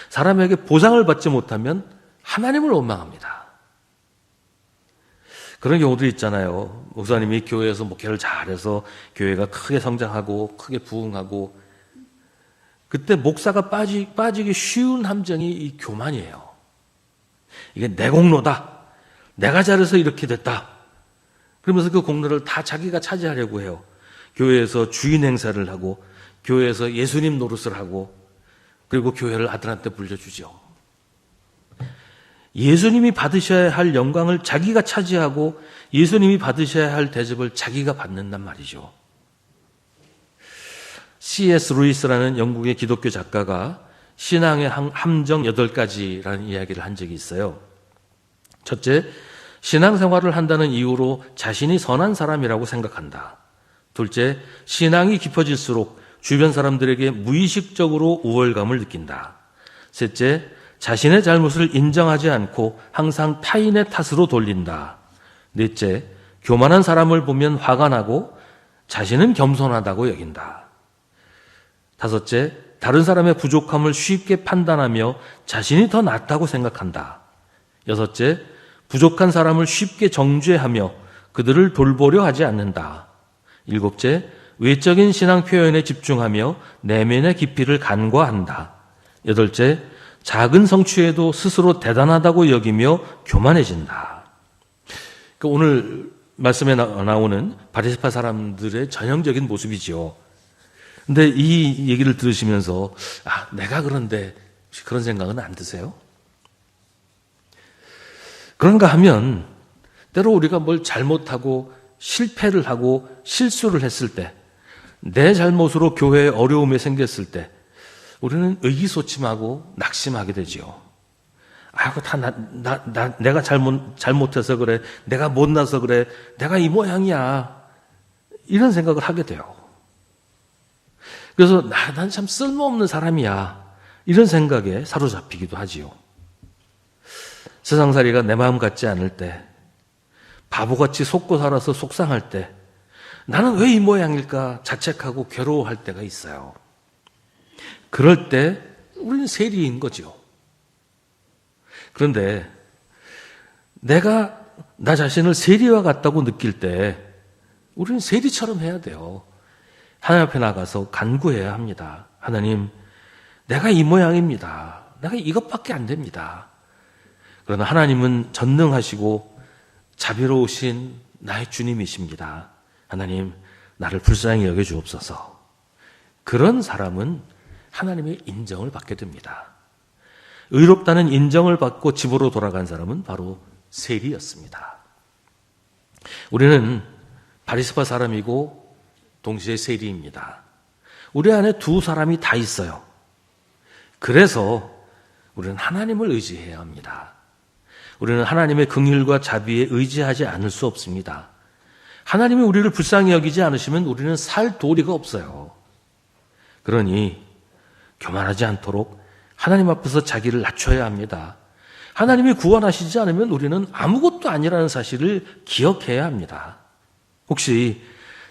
사람에게 보상을 받지 못하면 하나님을 원망합니다. 그런 경우도 있잖아요. 목사님이 교회에서 목회를 잘해서 교회가 크게 성장하고 크게 부흥하고 그때 목사가 빠지기 쉬운 함정이 이 교만이에요. 이게 내 공로다. 내가 잘해서 이렇게 됐다. 그러면서 그 공로를 다 자기가 차지하려고 해요. 교회에서 주인 행사를 하고 교회에서 예수님 노릇을 하고 그리고 교회를 아들한테 불려주죠. 예수님이 받으셔야 할 영광을 자기가 차지하고 예수님이 받으셔야 할 대접을 자기가 받는단 말이죠. C.S. 루이스라는 영국의 기독교 작가가 신앙의 함정 8가지라는 이야기를 한 적이 있어요. 첫째, 신앙생활을 한다는 이유로 자신이 선한 사람이라고 생각한다. 둘째, 신앙이 깊어질수록 주변 사람들에게 무의식적으로 우월감을 느낀다. 셋째, 자신의 잘못을 인정하지 않고 항상 타인의 탓으로 돌린다. 넷째, 교만한 사람을 보면 화가 나고 자신은 겸손하다고 여긴다. 다섯째, 다른 사람의 부족함을 쉽게 판단하며 자신이 더 낫다고 생각한다. 여섯째, 부족한 사람을 쉽게 정죄하며 그들을 돌보려 하지 않는다. 일곱째, 외적인 신앙 표현에 집중하며 내면의 깊이를 간과한다. 여덟째, 작은 성취에도 스스로 대단하다고 여기며 교만해진다. 그러니까 오늘 말씀에 나오는 바리새파 사람들의 전형적인 모습이죠. 근데 이 얘기를 들으시면서 내가 그런데 혹시 그런 생각은 안 드세요? 그런가 하면 때로 우리가 뭘 잘못하고 실패를 하고 실수를 했을 때 내 잘못으로 교회에 어려움이 생겼을 때 우리는 의기소침하고 낙심하게 되지요. 아이고 내가 잘못해서 그래. 내가 못나서 그래. 내가 이 모양이야. 이런 생각을 하게 돼요. 그래서 난 참 쓸모없는 사람이야. 이런 생각에 사로잡히기도 하지요. 세상살이가 내 마음 같지 않을 때, 바보같이 속고 살아서 속상할 때, 나는 왜 이 모양일까 자책하고 괴로워할 때가 있어요. 그럴 때 우리는 세리인 거죠. 그런데 내가 나 자신을 세리와 같다고 느낄 때 우리는 세리처럼 해야 돼요. 하나님 앞에 나가서 간구해야 합니다. 하나님, 내가 이 모양입니다. 내가 이것밖에 안 됩니다. 그러나 하나님은 전능하시고 자비로우신 나의 주님이십니다. 하나님, 나를 불쌍히 여겨주옵소서. 그런 사람은 하나님의 인정을 받게 됩니다. 의롭다는 인정을 받고 집으로 돌아간 사람은 바로 세리였습니다. 우리는 바리새파 사람이고 동시에 세리입니다. 우리 안에 두 사람이 다 있어요. 그래서 우리는 하나님을 의지해야 합니다. 우리는 하나님의 긍휼과 자비에 의지하지 않을 수 없습니다. 하나님이 우리를 불쌍히 여기지 않으시면 우리는 살 도리가 없어요. 그러니 교만하지 않도록 하나님 앞에서 자기를 낮춰야 합니다. 하나님이 구원하시지 않으면 우리는 아무것도 아니라는 사실을 기억해야 합니다. 혹시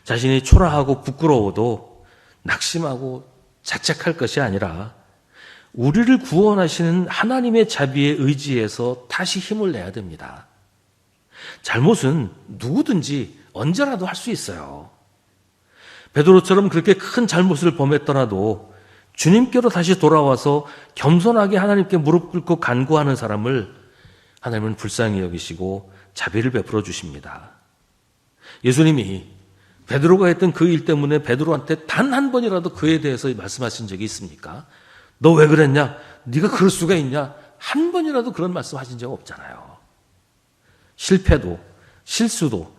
자신이 초라하고 부끄러워도 낙심하고 자책할 것이 아니라 우리를 구원하시는 하나님의 자비에 의지해서 다시 힘을 내야 됩니다. 잘못은 누구든지 언제라도 할 수 있어요. 베드로처럼 그렇게 큰 잘못을 범했더라도 주님께로 다시 돌아와서 겸손하게 하나님께 무릎 꿇고 간구하는 사람을 하나님은 불쌍히 여기시고 자비를 베풀어 주십니다. 예수님이 베드로가 했던 그 일 때문에 베드로한테 단 한 번이라도 그에 대해서 말씀하신 적이 있습니까? 너 왜 그랬냐? 네가 그럴 수가 있냐? 한 번이라도 그런 말씀하신 적 없잖아요. 실패도 실수도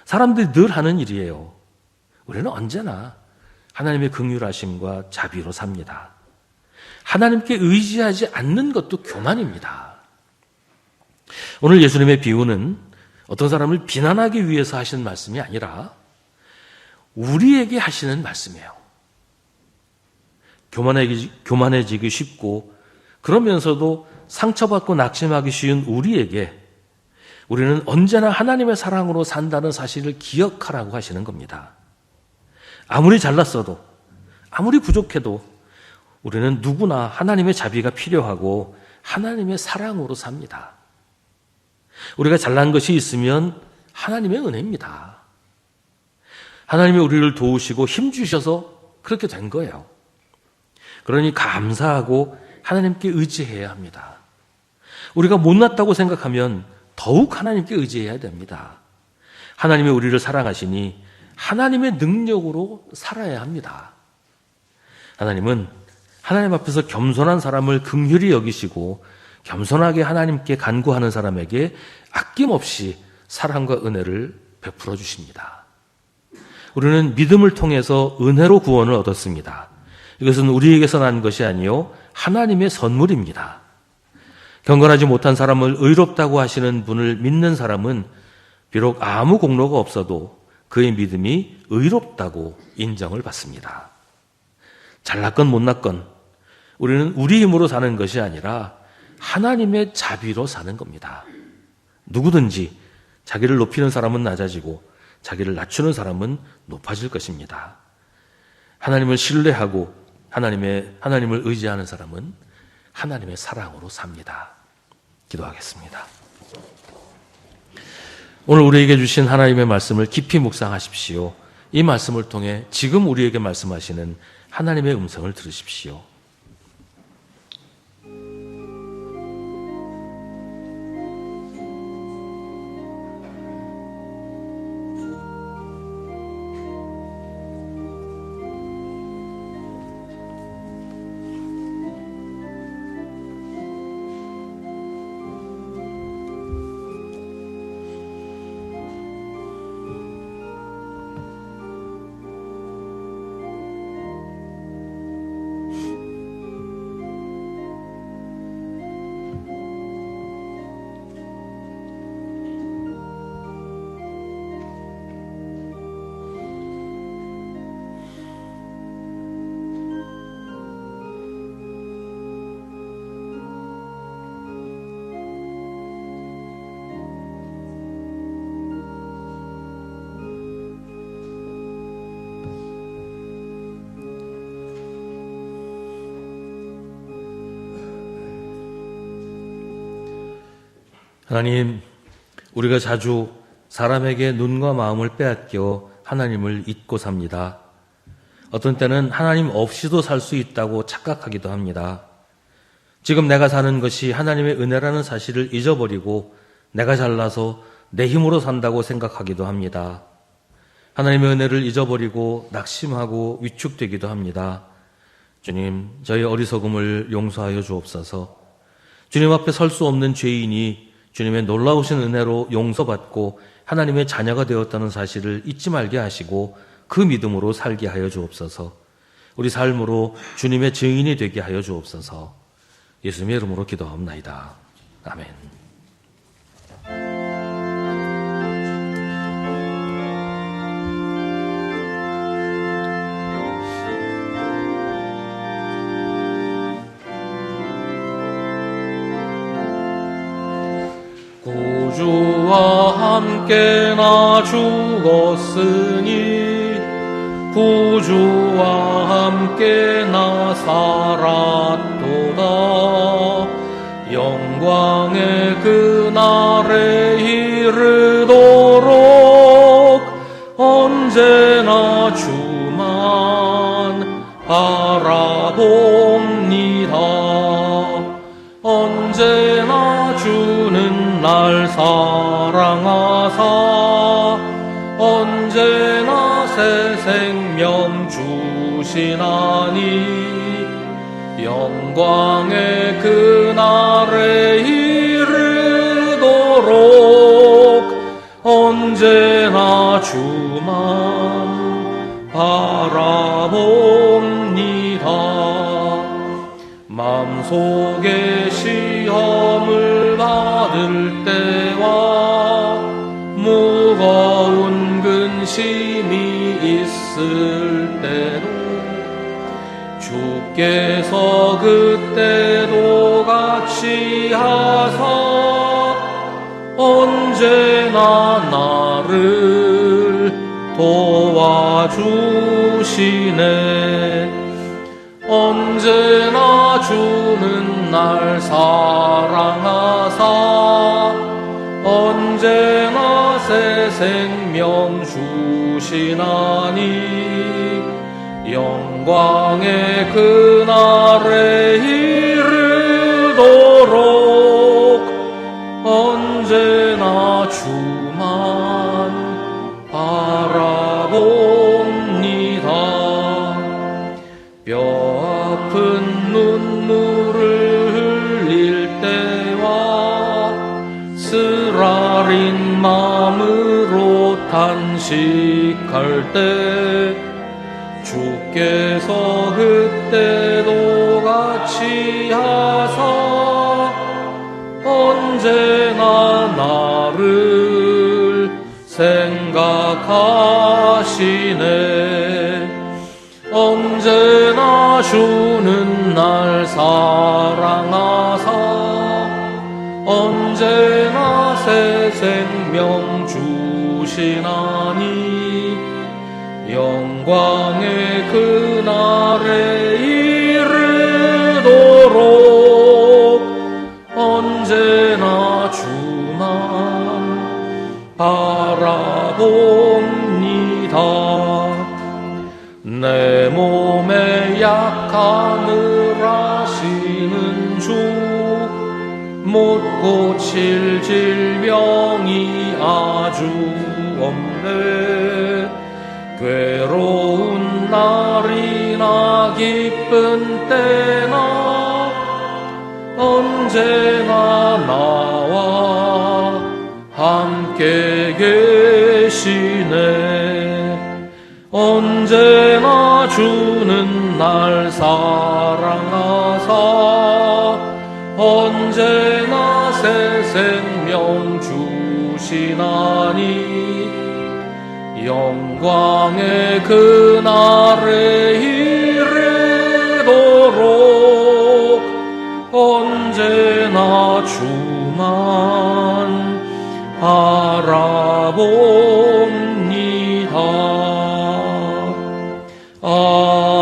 사람들이 늘 하는 일이에요. 우리는 언제나 하나님의 긍휼하심과 자비로 삽니다. 하나님께 의지하지 않는 것도 교만입니다. 오늘 예수님의 비유는 어떤 사람을 비난하기 위해서 하시는 말씀이 아니라 우리에게 하시는 말씀이에요. 교만해지기 쉽고 그러면서도 상처받고 낙심하기 쉬운 우리는 언제나 하나님의 사랑으로 산다는 사실을 기억하라고 하시는 겁니다. 아무리 잘났어도 아무리 부족해도 우리는 누구나 하나님의 자비가 필요하고 하나님의 사랑으로 삽니다. 우리가 잘난 것이 있으면 하나님의 은혜입니다. 하나님이 우리를 도우시고 힘주셔서 그렇게 된 거예요. 그러니 감사하고 하나님께 의지해야 합니다. 우리가 못났다고 생각하면 더욱 하나님께 의지해야 됩니다. 하나님이 우리를 사랑하시니 하나님의 능력으로 살아야 합니다. 하나님은 하나님 앞에서 겸손한 사람을 긍휼히 여기시고 겸손하게 하나님께 간구하는 사람에게 아낌없이 사랑과 은혜를 베풀어 주십니다. 우리는 믿음을 통해서 은혜로 구원을 얻었습니다. 이것은 우리에게서 난 것이 아니요 하나님의 선물입니다. 경건하지 못한 사람을 의롭다고 하시는 분을 믿는 사람은 비록 아무 공로가 없어도 그의 믿음이 의롭다고 인정을 받습니다. 잘났건 못났건 우리는 우리 힘으로 사는 것이 아니라 하나님의 자비로 사는 겁니다. 누구든지 자기를 높이는 사람은 낮아지고 자기를 낮추는 사람은 높아질 것입니다. 하나님을 신뢰하고 하나님을 의지하는 사람은 하나님의 사랑으로 삽니다. 기도하겠습니다. 오늘 우리에게 주신 하나님의 말씀을 깊이 묵상하십시오. 이 말씀을 통해 지금 우리에게 말씀하시는 하나님의 음성을 들으십시오. 하나님, 우리가 자주 사람에게 눈과 마음을 빼앗겨 하나님을 잊고 삽니다. 어떤 때는 하나님 없이도 살 수 있다고 착각하기도 합니다. 지금 내가 사는 것이 하나님의 은혜라는 사실을 잊어버리고 내가 잘나서 내 힘으로 산다고 생각하기도 합니다. 하나님의 은혜를 잊어버리고 낙심하고 위축되기도 합니다. 주님, 저희 어리석음을 용서하여 주옵소서. 주님 앞에 설 수 없는 죄인이 주님의 놀라우신 은혜로 용서받고 하나님의 자녀가 되었다는 사실을 잊지 말게 하시고 그 믿음으로 살게 하여 주옵소서. 우리 삶으로 주님의 증인이 되게 하여 주옵소서. 예수님의 이름으로 기도하옵나이다. 아멘. 함께나 죽었으니 구주와 함께나 살았도다. 영광의 그날에 이르도록 언제나 주만 바라봅니다. 언제나 주는 날 사랑하사 언제나 새 생명 주시나니 영광의 그날에 이르도록 언제나 주만 바라봅니다. 마음속에 시험을 받을 때와 무거운 근심이 있을 때도 주께서 그때도 같이 하사 언제나 나를 도와주시네. 언제나 주는 날 사랑하사 언제나 새 생명 주시나니 영광의 그날에 이르도록 언제나 주만 바라봅니다. 뼈아픈 눈물을 흘릴 때와 쓰라린 마음으로 탄식할 때 주께서 그때도 같이 하사 언제나 나를 생각하시네. 언제나 주는 날 사랑하사 언제나 새 생명 주시나니 영광의 그날에 이르도록 언제나 주만 바라봅니다. 내 몸에 약함을 아시는 주 못 고칠 질병이 아주 없네. 괴로운 날이나 기쁜 때나 언제나 나와 함께 계시네. 언제나 주는 날 사랑하사 언제나 새 생명 주시나니 영광의 그날에 이르도록 언제나 주만 바라봅니다. 아멘.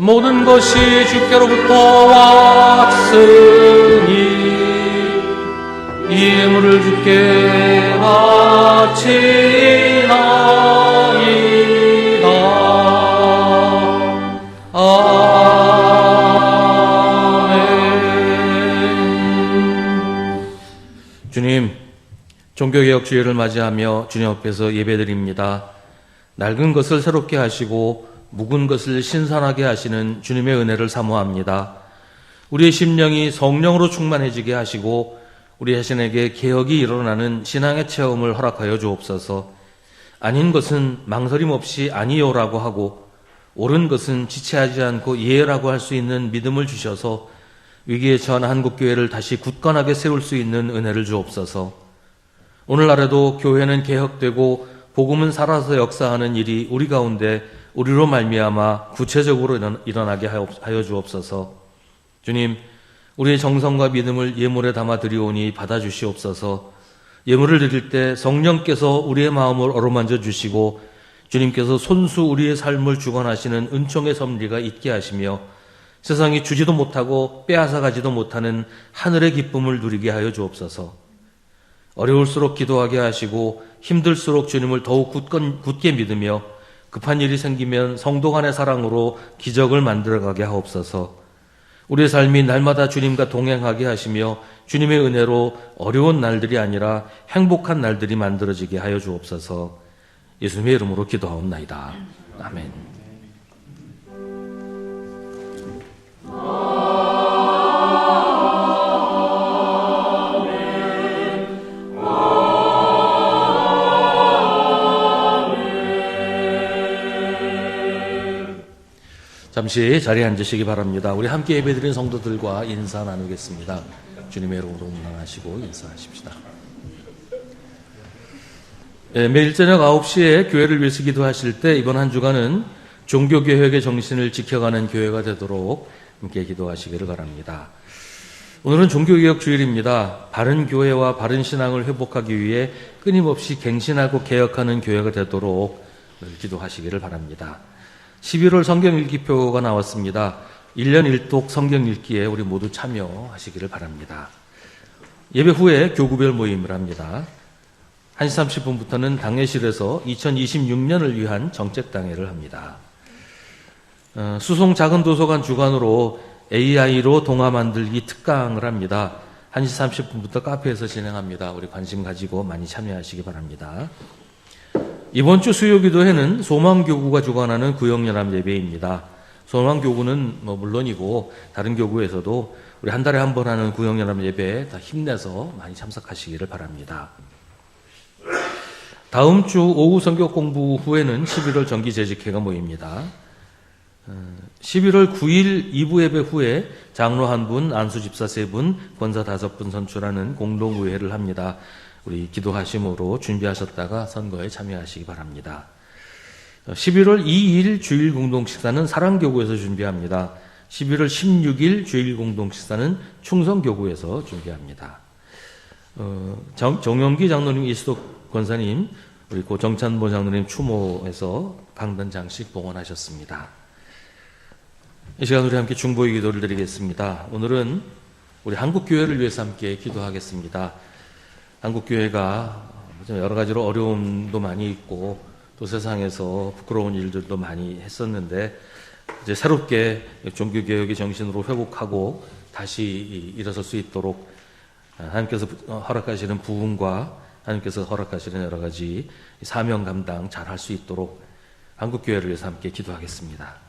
모든 것이 주께로부터 왔으니 이 예물을 주께 바치나이다. 아멘. 주님, 종교개혁 주일을 맞이하며 주님 앞에서 예배드립니다. 낡은 것을 새롭게 하시고 묵은 것을 신선하게 하시는 주님의 은혜를 사모합니다. 우리의 심령이 성령으로 충만해지게 하시고 우리 자신에게 개혁이 일어나는 신앙의 체험을 허락하여 주옵소서. 아닌 것은 망설임 없이 아니요라고 하고 옳은 것은 지체하지 않고 예라고 할 수 있는 믿음을 주셔서 위기에 처한 한국교회를 다시 굳건하게 세울 수 있는 은혜를 주옵소서. 오늘날에도 교회는 개혁되고 복음은 살아서 역사하는 일이 우리 가운데 우리로 말미암아 구체적으로 일어나게 하여 주옵소서. 주님, 우리의 정성과 믿음을 예물에 담아 드리오니 받아주시옵소서. 예물을 드릴 때 성령께서 우리의 마음을 어루만져 주시고 주님께서 손수 우리의 삶을 주관하시는 은총의 섭리가 있게 하시며 세상이 주지도 못하고 빼앗아가지도 못하는 하늘의 기쁨을 누리게 하여 주옵소서. 어려울수록 기도하게 하시고 힘들수록 주님을 더욱 굳게 믿으며 급한 일이 생기면 성도 간의 사랑으로 기적을 만들어가게 하옵소서. 우리의 삶이 날마다 주님과 동행하게 하시며 주님의 은혜로 어려운 날들이 아니라 행복한 날들이 만들어지게 하여 주옵소서. 예수님의 이름으로 기도하옵나이다. 아멘. 잠시 자리에 앉으시기 바랍니다. 우리 함께 예배드린 성도들과 인사 나누겠습니다. 주님의 이름으로 문안하시고 인사하십시다. 매일 저녁 9시에 교회를 위해서 기도하실 때 이번 한 주간은 종교개혁의 정신을 지켜가는 교회가 되도록 함께 기도하시기를 바랍니다. 오늘은 종교개혁 주일입니다. 바른 교회와 바른 신앙을 회복하기 위해 끊임없이 갱신하고 개혁하는 교회가 되도록 기도하시기를 바랍니다. 11월 성경 읽기표가 나왔습니다. 1년 1독 성경 읽기에 우리 모두 참여하시기를 바랍니다. 예배 후에 교구별 모임을 합니다. 1시 30분부터는 당회실에서 2026년을 위한 정책당회를 합니다. 수송 작은 도서관 주관으로 AI로 동화 만들기 특강을 합니다. 1시 30분부터 카페에서 진행합니다. 우리 관심 가지고 많이 참여하시기 바랍니다. 이번 주 수요기도회는 소망교구가 주관하는 구역연합 예배입니다. 소망교구는 물론이고 다른 교구에서도 우리 한 달에 한 번 하는 구역연합 예배에 다 힘내서 많이 참석하시기를 바랍니다. 다음 주 오후 성경 공부 후에는 11월 정기재직회가 모입니다. 11월 9일 2부 예배 후에 장로 1분, 안수집사 3분, 권사 5분 선출하는 공동의회를 합니다. 우리 기도하심으로 준비하셨다가 선거에 참여하시기 바랍니다. 11월 2일 주일 공동식사는 사랑교구에서 준비합니다. 11월 16일 주일 공동식사는 충성교구에서 준비합니다. 정영기 장로님, 이수덕 권사님, 우리 고정찬모 장로님 추모해서 강단 장식 봉헌하셨습니다. 이 시간 우리 함께 중보의 기도를 드리겠습니다. 오늘은 우리 한국교회를 위해서 함께 기도하겠습니다. 한국교회가 여러 가지로 어려움도 많이 있고 또 세상에서 부끄러운 일들도 많이 했었는데 이제 새롭게 종교개혁의 정신으로 회복하고 다시 일어설 수 있도록 하나님께서 허락하시는 부흥과 하나님께서 허락하시는 여러 가지 사명 감당 잘 할 수 있도록 한국교회를 위해서 함께 기도하겠습니다.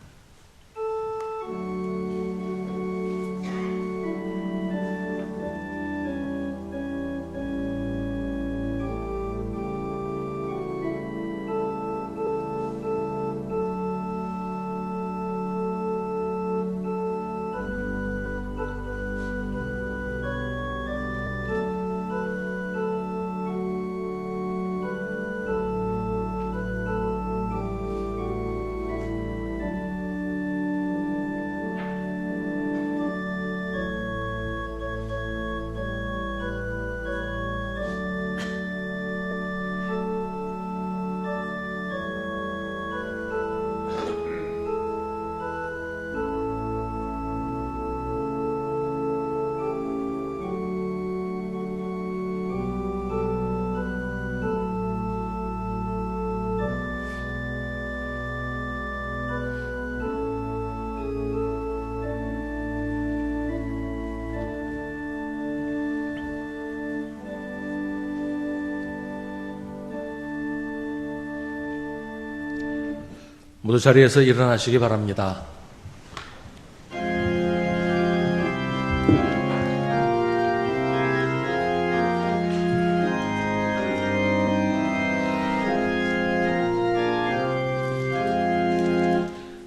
모두 자리에서 일어나시기 바랍니다.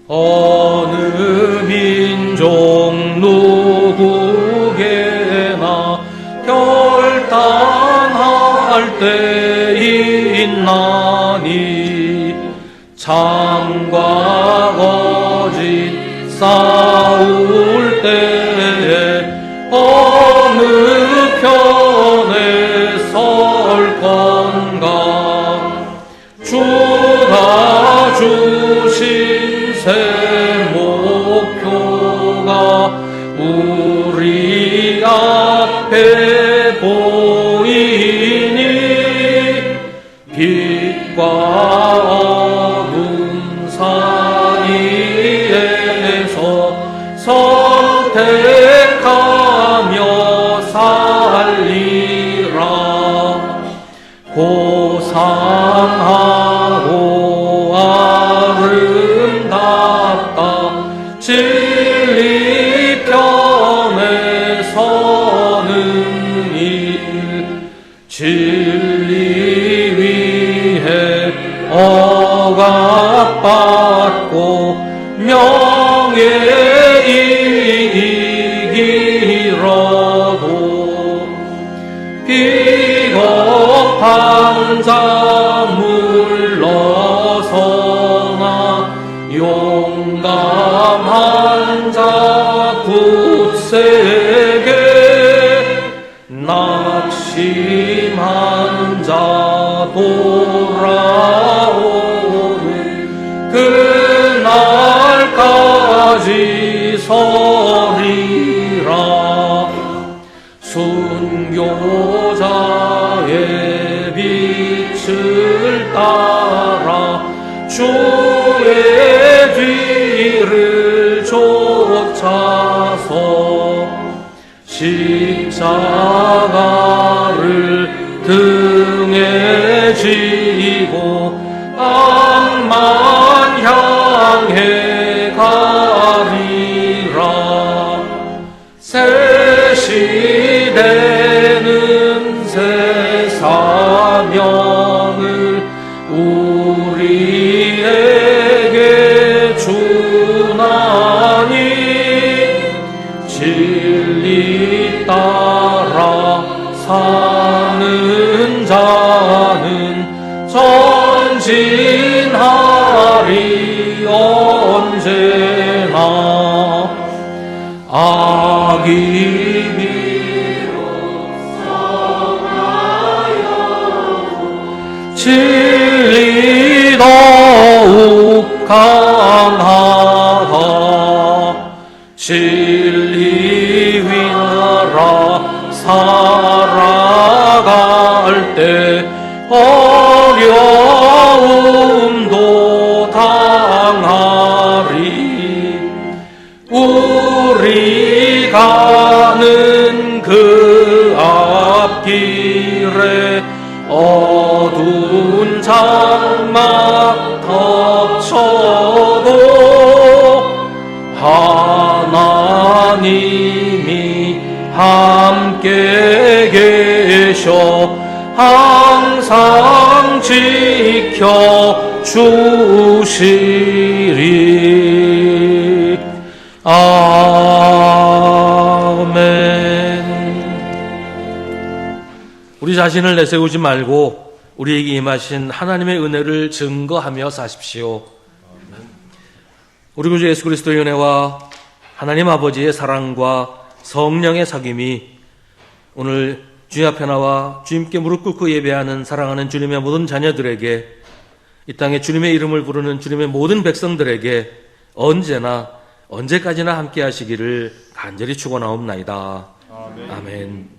어느 민족 누구게나 결단할 때 있나니 참과 거짓 싸울 때에 어느 편에 설 건가 주가 주신 새 목표가 우리 앞에 보이니 빛과 어둠 사이에서 선택하며 살리라. 고상하고 아름답다 진리 편에 서는 일 진리 위해 억압받고 명예 이기러도 비겁한 자 물러서나 용감한 자 굳세게 낙심한 자 돌아오는 그날까지 서리라. 순교자의 빛을 따라 주의 뒤를 쫓아서 십자가를 등에 지고 암만 향해 가리라. 새 시대는 새 사명을 우리에게 주나니 진리 따라 사는 자는 전진하리 언제나. 악이 비로소하여 진리 더욱 강하다. 진리 위하라 살아갈 때 어려움도 당하리. 우리 가는 그 앞길에 어두운 장막 덮쳐도 하나님이 함께 계셔 항상 지켜 주시리. 아멘. 우리 자신을 내세우지 말고 우리에게 임하신 하나님의 은혜를 증거하며 사십시오. 우리 구주 예수 그리스도의 은혜와 하나님 아버지의 사랑과 성령의 사귐이 오늘 주님 앞에 나와 주님께 무릎 꿇고 예배하는 사랑하는 주님의 모든 자녀들에게, 이 땅에 주님의 이름을 부르는 주님의 모든 백성들에게 언제나 언제까지나 함께 하시기를 간절히 축원하옵나이다. 아멘.